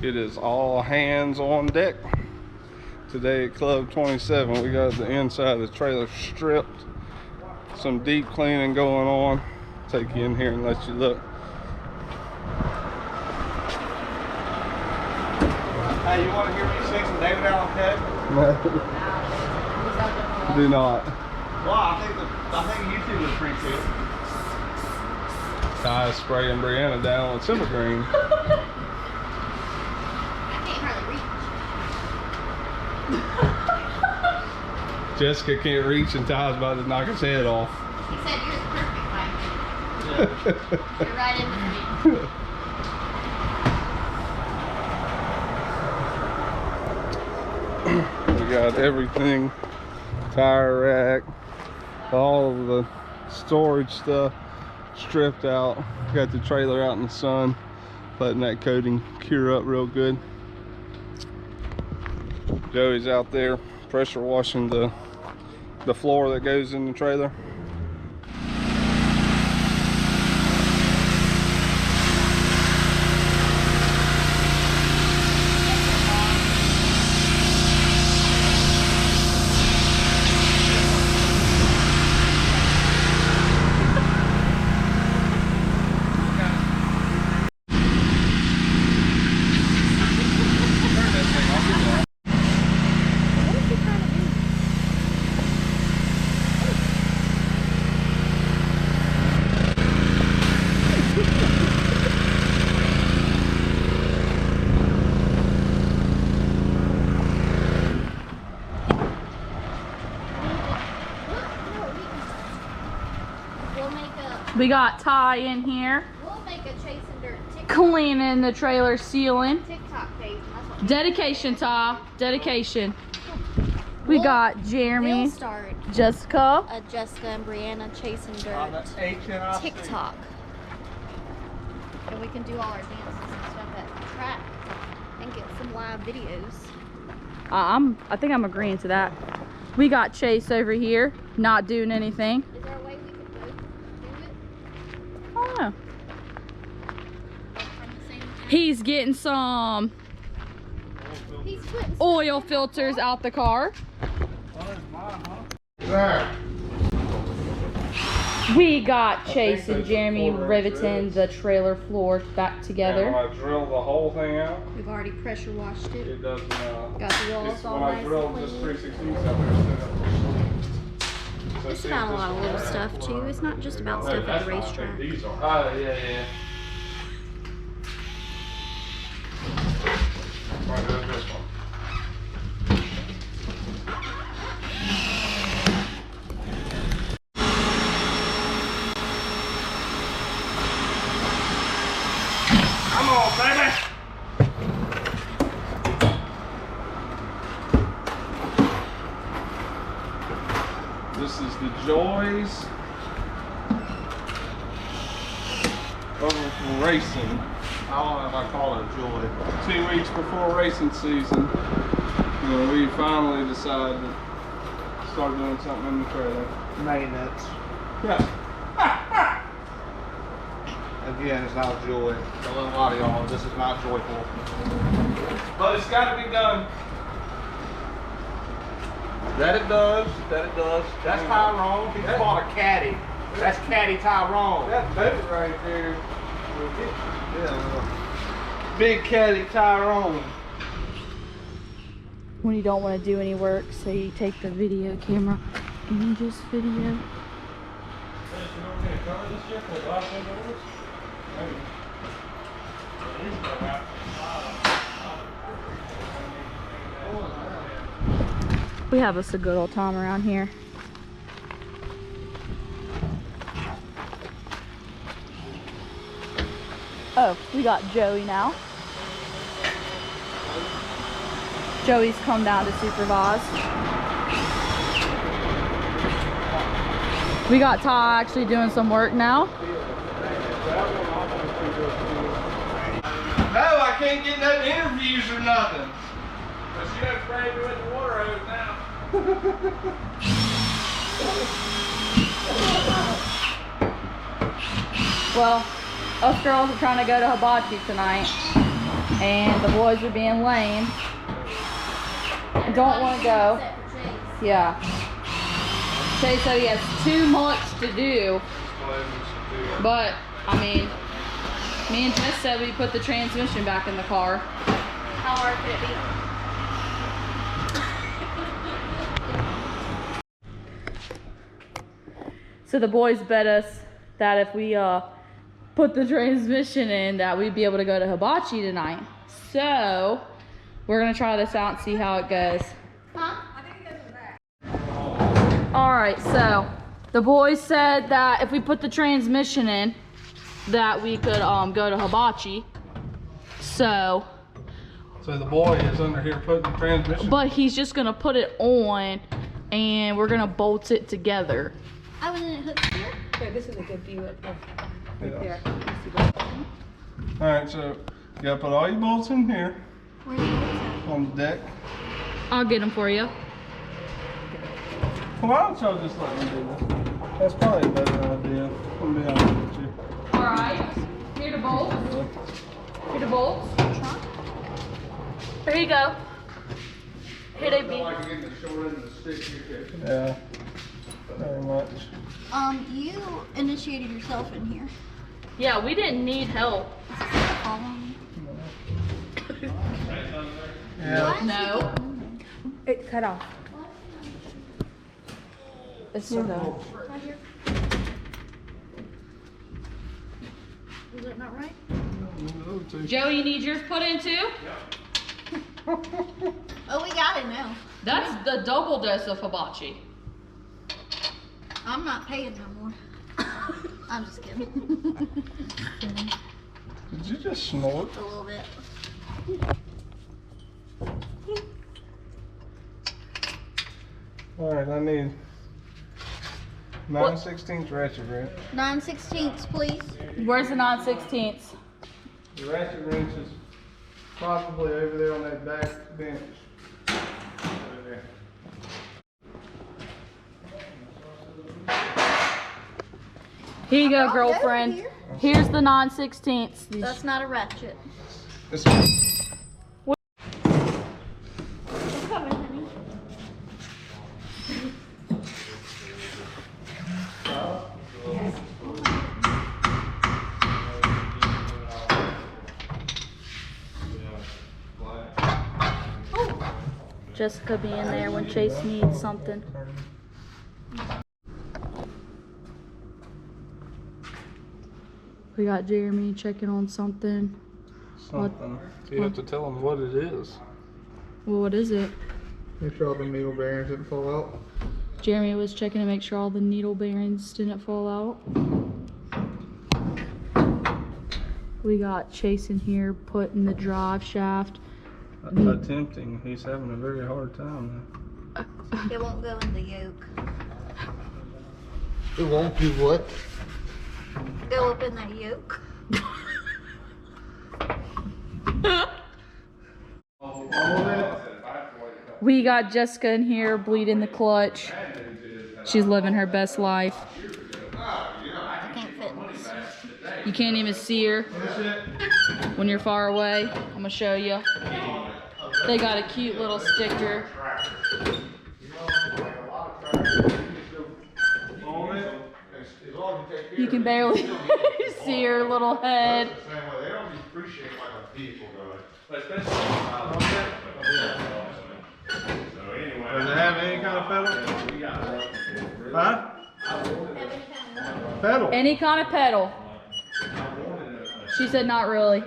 It is all hands on deck today at Club 27. We got the inside of the trailer stripped, some deep cleaning going on. Take you in here and let you look. Hey, you want to hear me sing some David Allen Coe? Do not. Well, I think YouTube was pretty cool. Ty is spraying Brianna down with Simple Green. Jessica can't reach and Ty's about to knock his head off. He said you're the perfect height. You're right in between. We got everything, tire rack, all of the storage stuff stripped out. Got the trailer out in the sun, letting that coating cure up real good. Joey's out there pressure washing the floor that goes in the trailer. We got Ty in here. We'll make a chasing dirt TikTok. Cleaning the trailer ceiling. TikTok page. That's what Dedication, Ty. Dedication. We got Jeremy, we'll start Jessica. Jessica and Brianna chasing dirt TikTok. And we can do all our dances and stuff at the track and get some live videos. I think I'm agreeing to that. We got Chase over here, not doing anything. Is there a way we could both do it? I don't know. Like from the same time? He's getting some He's putting oil filters out the car. We got Chase and Jeremy riveting the trailer floor back together. And when I drill the whole thing out, We've already pressure washed it. it doesn't, Got the walls all when I nice drill and this clean. 316 out there, so It's see about if a this lot of will little work. stuff too. It's not just about stuff at the racetrack. These are. Oh, yeah, yeah. Right, there's this one. Come on, baby! This is the joys of racing. I don't know if I call it joy. 2 weeks before racing season, we finally decided to start doing something in the trailer. Maintenance. Yeah. Again, it's not joy. Don't let a lot of y'all, this is not joyful. But it's got to be done. That it does. That it does. That's Tyrone. He just bought a caddy. That's Caddy Tyrone. That boat right there. Yeah. Big caddy Tyrone. When you don't want to do any work, so you take the video camera and you just video. We have us a good old time around here. Oh, we got Joey now. Joey's come down to supervise. We got Ty actually doing some work now. No, I can't get no interviews or nothing. But she done sprayed me with the water hose now. Well, us girls are trying to go to hibachi tonight. and the boys are being lame. Don't want to go. Yeah. Chase said he has too much to do. But, I mean, me and Jess said we put the transmission back in the car. How hard could it be? So the boys bet us that if we put the transmission in, that we'd be able to go to Hibachi tonight. So we're gonna try this out and see how it goes. Huh? All right, so the boys said that if we put the transmission in, that we could go to Hibachi. So the boy is under here putting the transmission. but he's just gonna put it on and we're gonna bolt it together. I was in it hooked here. Okay, this is a good view up there. Yeah. There. All right, so you gotta put all your bolts in here Where do you put on the deck. I'll get them for you. Well, why don't y'all just let me do this? That's probably a better idea. I'm gonna be honest with you. All right, here the bolts. Here the bolts. There you go. Here they be. Yeah, very much. You initiated yourself in here. Yeah, we didn't need help. Following me. Yeah. No. It cut off. It's so good. Right here. Is that not right? Joe, you need yours put in too? Oh, we got it now. That's the double dose of hibachi. I'm not paying no more. I'm just kidding. Did you just snort? A little bit. All right, I need 9/16 ratchet wrench. 9/16, please. Where's the 9/16? The ratchet wrench is probably over there on that back bench. Over there. Here you go, I'll go girlfriend. here. Here's the 9/16. That's not a ratchet. This one. It's coming, honey. Jessica be in there when Chase needs something. We got Jeremy checking on something. Something. You have to tell them what it is. Well, what is it? Make sure all the needle bearings didn't fall out. Jeremy was checking to make sure all the needle bearings didn't fall out. We got Chase in here putting the drive shaft. Attempting. He's having a very hard time now. It won't go in the yoke. It won't do what? Go up in that yoke. We got Jessica in here bleeding the clutch. She's living her best life. I can't fit in this. You can't even see her when you're far away. I'm gonna show you. They got a cute little sticker. You can barely see her little head. They don't appreciate like a vehicle does. Does it have any kind of pedal? Huh? Pedal. Any kind of pedal. She said not really.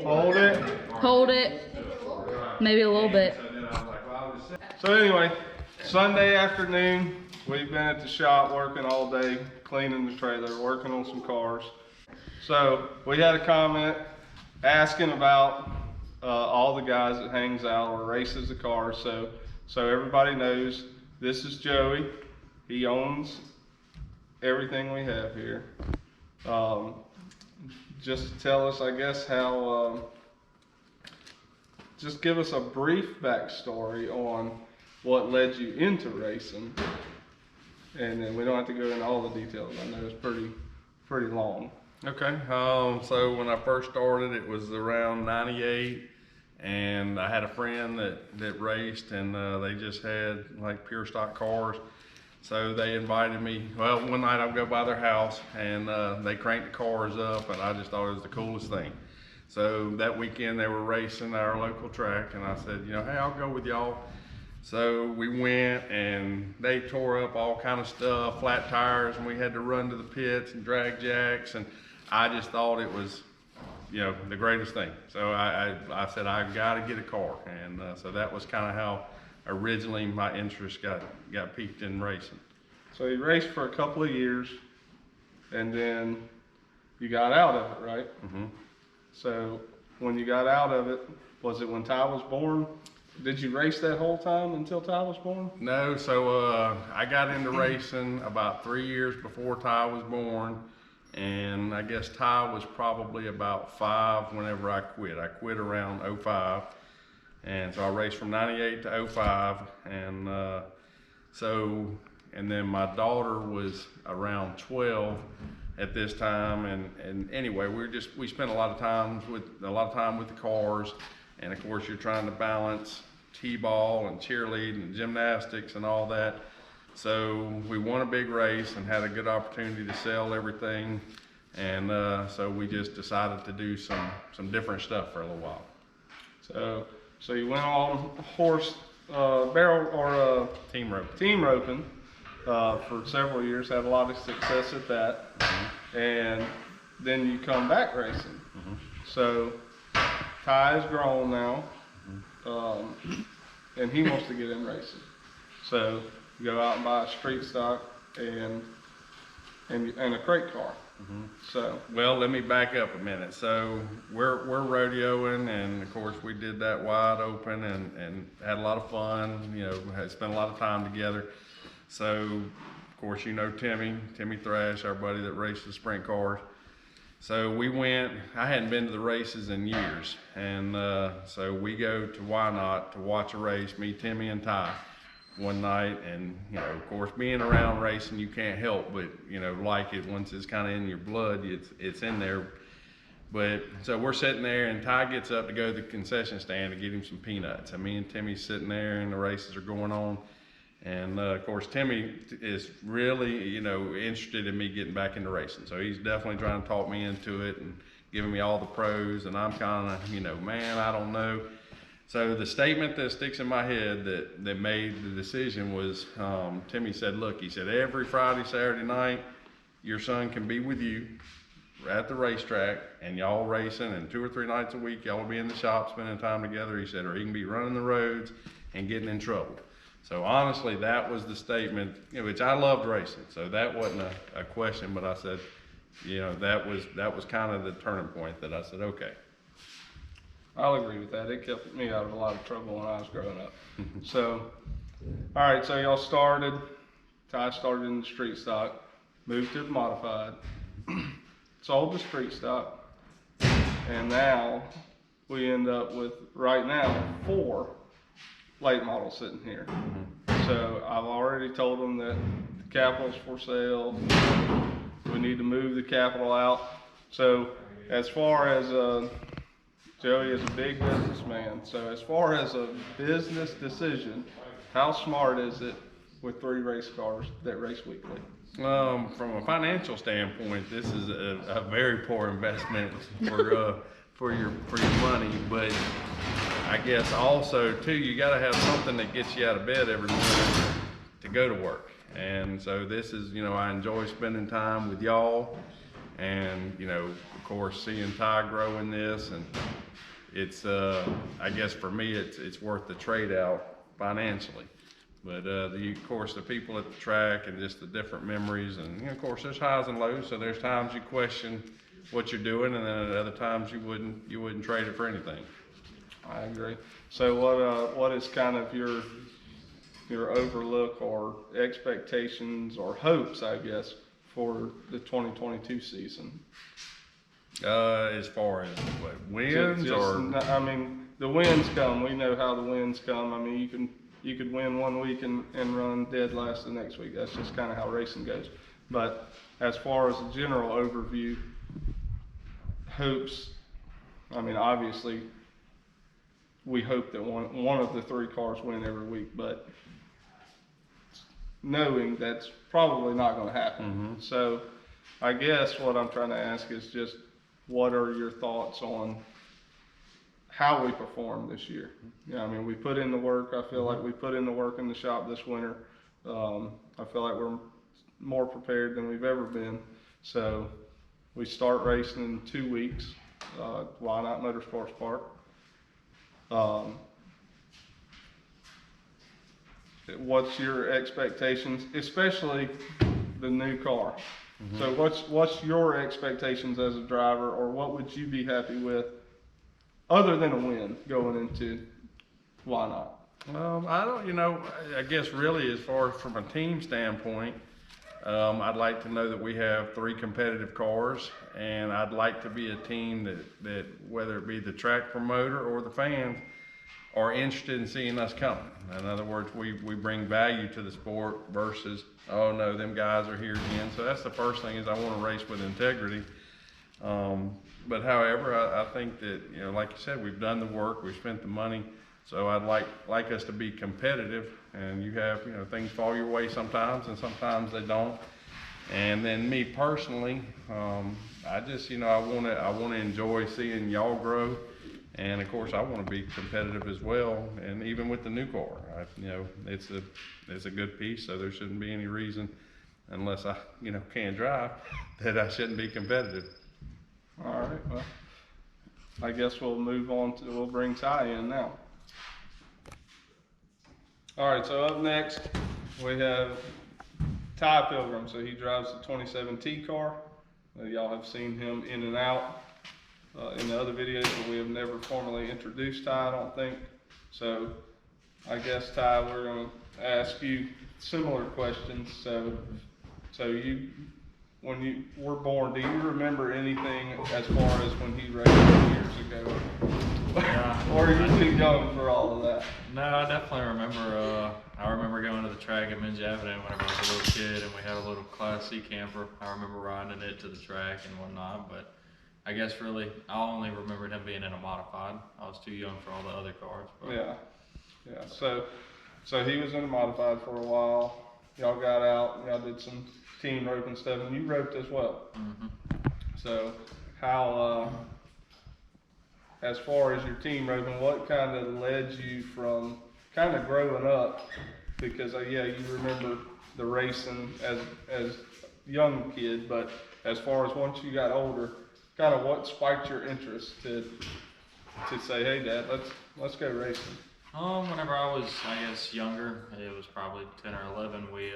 Hold it. Hold it. Maybe a little bit. So anyway, Sunday afternoon, we've been at the shop working all day, cleaning the trailer, working on some cars. So we had a comment asking about all the guys that hangs out or races the cars. So everybody knows this is Joey. He owns everything we have here. Just tell us, I guess, how, just give us a brief backstory on what led you into racing. And then we don't have to go into all the details. I know it's pretty long. Okay, so when I first started, it was around 98, and I had a friend that raced, and they just had like pure stock cars. So they invited me, well, one night I'd go by their house, and they cranked the cars up, and I just thought it was the coolest thing. So that weekend they were racing at our local track, and I said, you know, hey, I'll go with y'all. So we went, and they tore up all kind of stuff, flat tires, and we had to run to the pits and drag jacks, and I just thought it was, you know, the greatest thing. So I said, I gotta get a car, and so that was kind of how originally my interest got piqued in racing. So you raced for a couple of years, and then you got out of it, right? Mm-hmm. So when you got out of it, was it when Ty was born? Did you race that whole time until Ty was born? No, so I got into racing about 3 years before Ty was born, and I guess Ty was probably about 5 whenever I quit. I quit around 05, and so I raced from 98 to 05, and and then my daughter was around 12 at this time, and anyway, we spent a lot of time with the cars, and of course you're trying to balance t-ball and cheerleading and gymnastics and all that. So we won a big race and had a good opportunity to sell everything, and so we just decided to do some different stuff for a little while. So you went on horse barrel or Team roping. Team roping for several years, had a lot of success at that, and then you come back racing. So Ty's grown now, and he wants to get in racing. So you go out and buy a street stock and a crate car. So, well, let me back up a minute. So we're rodeoing, and of course we did that wide open and had a lot of fun. You know, had spent a lot of time together. So of course you know Timmy Thrash, our buddy that races sprint cars. So we went. I hadn't been to the races in years, and so we go to Why Not to watch a race. Me, Timmy, and Ty. One night, and you know, of course, being around racing, you can't help but, you know, like it once it's kind of in your blood. It's in there. But so we're sitting there, and Ty gets up to go to the concession stand to get him some peanuts. And me and Timmy's sitting there, and the races are going on. And of course, Timmy is really, you know, interested in me getting back into racing. So he's definitely trying to talk me into it and giving me all the pros. And I'm kind of, you know, man, I don't know. So the statement that sticks in my head that made the decision was, Timmy said, look, he said, every Friday, Saturday night, your son can be with you at the racetrack, and y'all racing, and 2 or 3 nights a week, y'all will be in the shop spending time together. He said, or he can be running the roads and getting in trouble. So honestly, that was the statement, you know, which I loved racing. So that wasn't a question, but I said, you know, that was kind of the turning point that I said, okay. I'll agree with that. It kept me out of a lot of trouble when I was growing up. So, all right, so y'all started, Ty started in the street stock, moved to the modified, sold the street stock, and now we end up with, right now, 4 late models sitting here. So I've already told them that the capital's for sale. We need to move the capital out. So as far as, Joey is a big businessman, so as far as a business decision, how smart is it with 3 race cars that race weekly? From a financial standpoint, this is a very poor investment for your money, but I guess also too, you got to have something that gets you out of bed every morning to go to work. And so this is, you know, I enjoy spending time with y'all, and you know, of course, seeing Ty grow in this, and it's I guess for me it's worth the trade out financially. But of course the people at the track and just the different memories, and you know, of course there's highs and lows. So there's times you question what you're doing, and then at other times you wouldn't trade it for anything. I agree. So what is kind of your overlook or expectations or hopes, I guess, for the 2022 season? As far as what, wins or? I mean, the wins come. We know how the wins come. I mean, you could win one week and run dead last the next week. That's just kind of how racing goes. But as far as a general overview, hopes, I mean, obviously, we hope that one of the 3 cars win every week, but knowing that's probably not going to happen. So I guess what I'm trying to ask is just, what are your thoughts on how we perform this year? I mean, we put in the work. I feel like we put in the work in the shop this winter. I feel like we're more prepared than we've ever been. So we start racing in 2 weeks. Why not Motorsports Park? What's your expectations, especially the new car? So what's your expectations as a driver, or what would you be happy with other than a win going into Why Not? I don't, you know, I guess really as far as from a team standpoint, I'd like to know that we have 3 competitive cars, and I'd like to be a team that whether it be the track promoter or the fans are interested in seeing us coming. In other words, we bring value to the sport versus, oh no, them guys are here again. So that's the first thing, is I want to race with integrity. But however, I think that, you know, like you said, we've done the work, we've spent the money. So I'd like us to be competitive, and you have, you know, things fall your way sometimes and sometimes they don't. And then me personally, I just, you know, I want to enjoy seeing y'all grow. And of course, I want to be competitive as well. And even with the new car, you know, it's a good piece. So there shouldn't be any reason, unless I, you know, can't drive, that I shouldn't be competitive. All right. Well, I guess we'll we'll bring Ty in now. All right. So up next, we have Ty Pilgrim. So he drives the 2017 car. Y'all have seen him in and out in the other videos, but we have never formally introduced Ty, I don't think. So I guess, Ty, we're going to ask you similar questions. So you, when you were born, do you remember anything as far as when he raced years ago? Or are you too young for all of that? No, I definitely remember. I remember going to the track at Minge Avenue whenever I was a little kid, and we had a little Class C camper. I remember riding it to the track and whatnot, but I guess really, I only remembered him being in a modified. I was too young for all the other cars. But. Yeah. So he was in a modified for a while. Y'all got out. Y'all did some team roping stuff, and you roped as well. So how, as far as your team roping, what kind of led you from kind of growing up? Because yeah, you remember the racing as a young kid, but as far as once you got older, kind of what spiked your interest to say, hey Dad, let's go racing? Whenever I was, I guess, younger, it was probably 10 or 11, we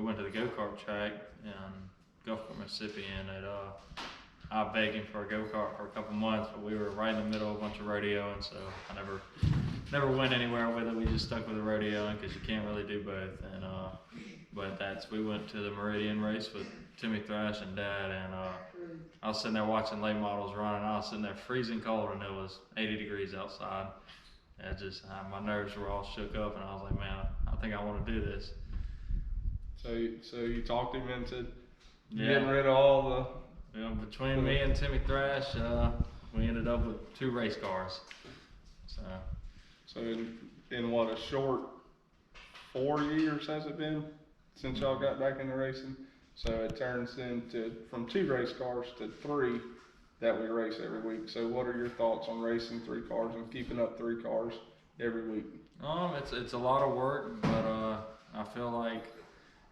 went to the go-kart track in Gulfport, Mississippi, and I begged him for a go-kart for a couple months, but we were right in the middle of a bunch of rodeo, and so I never went anywhere with it. We just stuck with the rodeo, because you can't really do both. And but we went to the Meridian race with Timmy Thrash and Dad, and I was sitting there watching late models run, and I was sitting there freezing cold, and it was 80 degrees outside. And my nerves were all shook up, and I was like, man, I think I want to do this. So you talked him into getting rid of all the... You know, between me and Timmy Thrash, we ended up with 2 race cars. So in what, a short 4 years has it been since y'all got back into racing? So it turns into from 2 race cars to 3 that we race every week. So what are your thoughts on racing 3 cars and keeping up 3 cars every week? It's a lot of work, but I feel like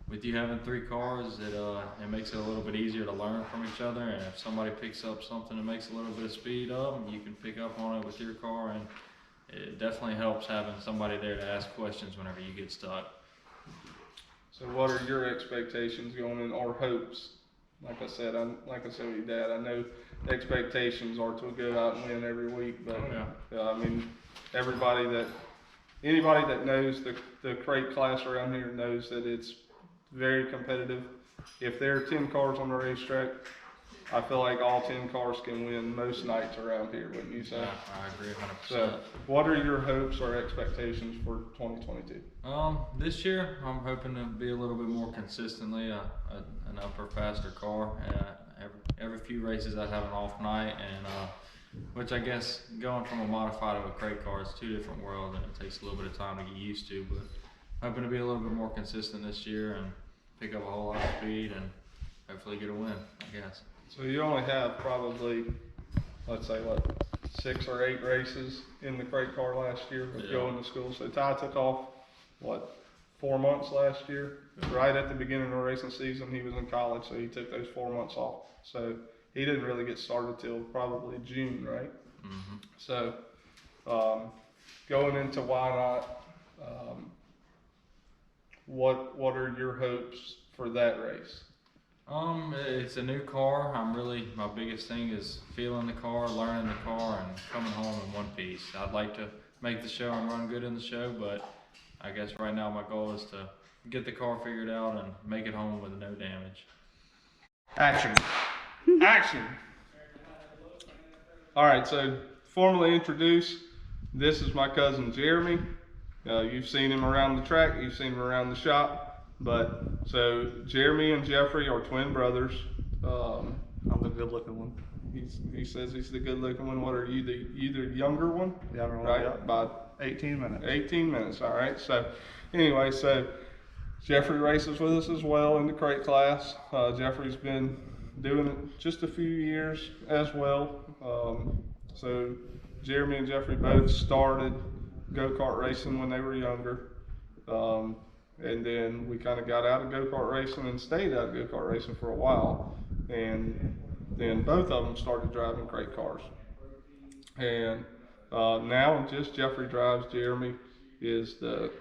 with you having 3 cars, it makes it a little bit easier to learn from each other. And if somebody picks up something that makes a little bit of speed up, you can pick up on it with your car, and it definitely helps having somebody there to ask questions whenever you get stuck. So what are your expectations going in, or hopes? Like I said with your dad, I know the expectations are to go out and win every week, but I mean, anybody that knows the crate class around here knows that it's very competitive. If there are 10 cars on the racetrack, I feel like all 10 cars can win most nights around here, wouldn't you say? Yeah, I agree 100%. So, what are your hopes or expectations for 2022? This year I'm hoping to be a little bit more consistently an upper, faster car. Every few races I have an off night, and which I guess going from a modified to a crate car is two different worlds, and it takes a little bit of time to get used to. But hoping to be a little bit more consistent this year and pick up a whole lot of speed and hopefully get a win, I guess. So you only have probably, let's say, what, 6 or 8 races in the crate car last year with going to school. So Ty took off, what, 4 months last year? Right at the beginning of the racing season, he was in college, so he took those 4 months off. So he didn't really get started till probably June, right? Mm-hmm. So going into Why Not, what are your hopes for that race? It's a new car. My biggest thing is feeling the car, learning the car, and coming home in one piece. I'd like to make the show and run good in the show, but I guess right now my goal is to get the car figured out and make it home with no damage. Action. Action. All right, so formally introduce, this is my cousin Jeremy. You've seen him around the track, you've seen him around the shop. But so Jeremy and Jeffrey are twin brothers. I'm the good looking one. He says he's the good looking one. What are you, the younger one? Younger one, right? yeah. About 18 minutes. 18 minutes, all right. So anyway, so Jeffrey races with us as well in the crate class. Jeffrey's been doing it just a few years as well. So Jeremy and Jeffrey both started go-kart racing when they were younger. And then we kind of got out of go-kart racing and stayed out of go-kart racing for a while. And then both of them started driving crate cars. And now just Jeffrey drives. Jeremy is the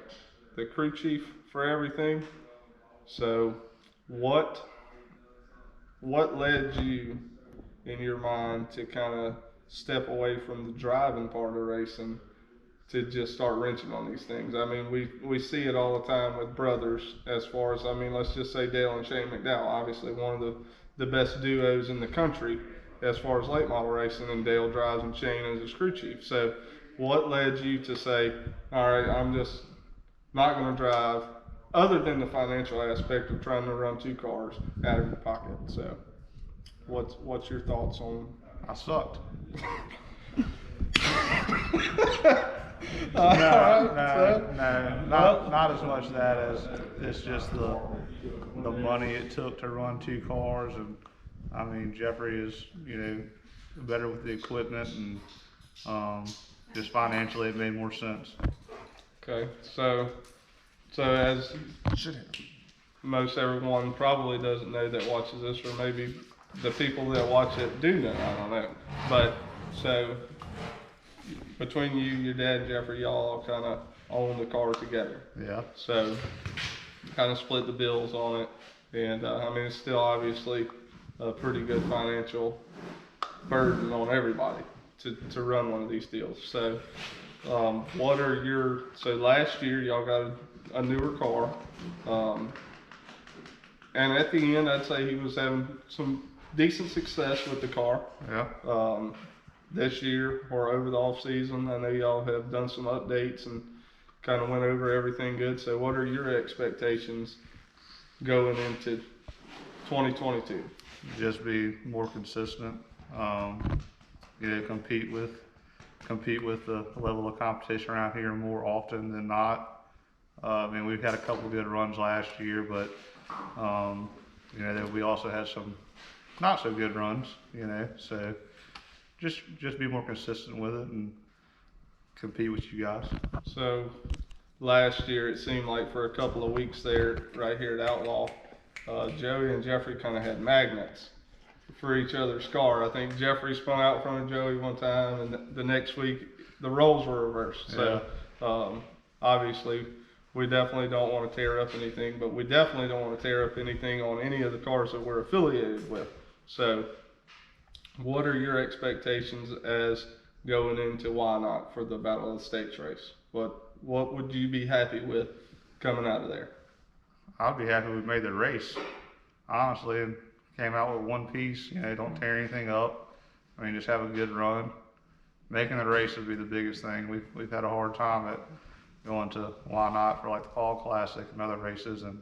crew chief for everything. So what led you in your mind to kind of step away from the driving part of racing to just start wrenching on these things? I mean, we see it all the time with brothers, as far as, I mean, let's just say Dale and Shane McDowell, obviously one of the best duos in the country as far as late model racing, and Dale drives and Shane is his crew chief. So what led you to say, all right, I'm just not going to drive, other than the financial aspect of trying to run 2 cars out of your pocket? So what's your thoughts on? I sucked. Not as much that as it's just the money it took to run 2 cars, and I mean Jeffrey is better with the equipment, and just financially it made more sense. Okay, so as most everyone probably doesn't know that watches this, or maybe the people that watch it do know, I don't know, but so between you, your dad, and Jeffrey, y'all kind of own the car together. Yeah. So kind of split the bills on it, and I mean it's still obviously a pretty good financial burden on everybody to run one of these deals. So what are your, so last year y'all got a newer car, and at the end I'd say he was having some decent success with the car. Yeah. This year or over the off season, I know y'all have done some updates and kind of went over everything good. So what are your expectations going into 2022? Just be more consistent. Compete with the level of competition around here more often than not. I mean, we've had a couple good runs last year, but we also had some not so good runs. So. Just be more consistent with it and compete with you guys. So last year it seemed like for a couple of weeks there, right here at Outlaw, Joey and Jeffrey kind of had magnets for each other's car. I think Jeffrey spun out from Joey one time, and the next week the roles were reversed. So obviously we definitely don't want to tear up anything, but we definitely don't want to tear up anything on any of the cars that we're affiliated with. So what are your expectations as going into Why Not for the Battle of the States race? What would you be happy with coming out of there? I'd be happy we made the race, honestly, and came out with one piece, you know, don't tear anything up. I mean, just have a good run. Making the race would be the biggest thing. We've had a hard time at going to Why Not for like the Fall Classic and other races and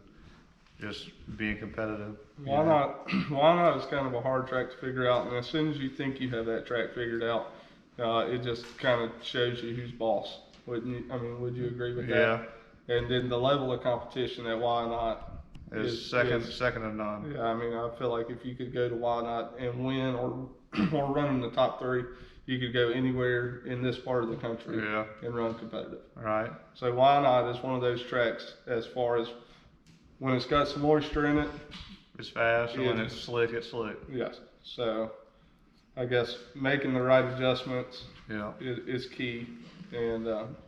just being competitive. Why not? Why Not is kind of a hard track to figure out, and as soon as you think you have that track figured out, it just kind of shows you who's boss. Wouldn't you? I mean, would you agree with that? Yeah. And then the level of competition at Why Not is second to none. Yeah, I mean, I feel like if you could go to Why Not and win or run in the top 3, you could go anywhere in this part of the country and run competitive. Right. So Why Not is one of those tracks as far as when it's got some moisture in it. It's fast, and when it's slick, it's slick. Yes. So I guess making the right adjustments is key. And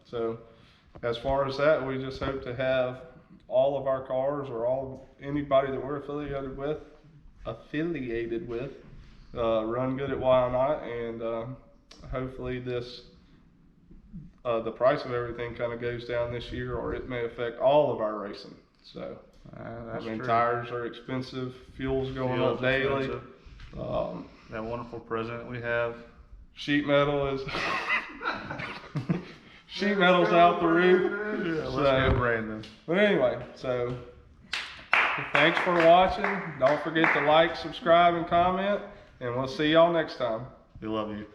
so as far as that, we just hope to have all of our cars or anybody that we're affiliated with run good at Why Not, and hopefully the price of everything kind of goes down this year, or it may affect all of our racing. So I mean, true. tires are expensive, fuel's going up daily. That wonderful president we have. Sheet metal is sheet metal's out the roof. Yeah, let's go Brandon. But anyway, so thanks for watching. Don't forget to like, subscribe, and comment, and we'll see y'all next time. We love you.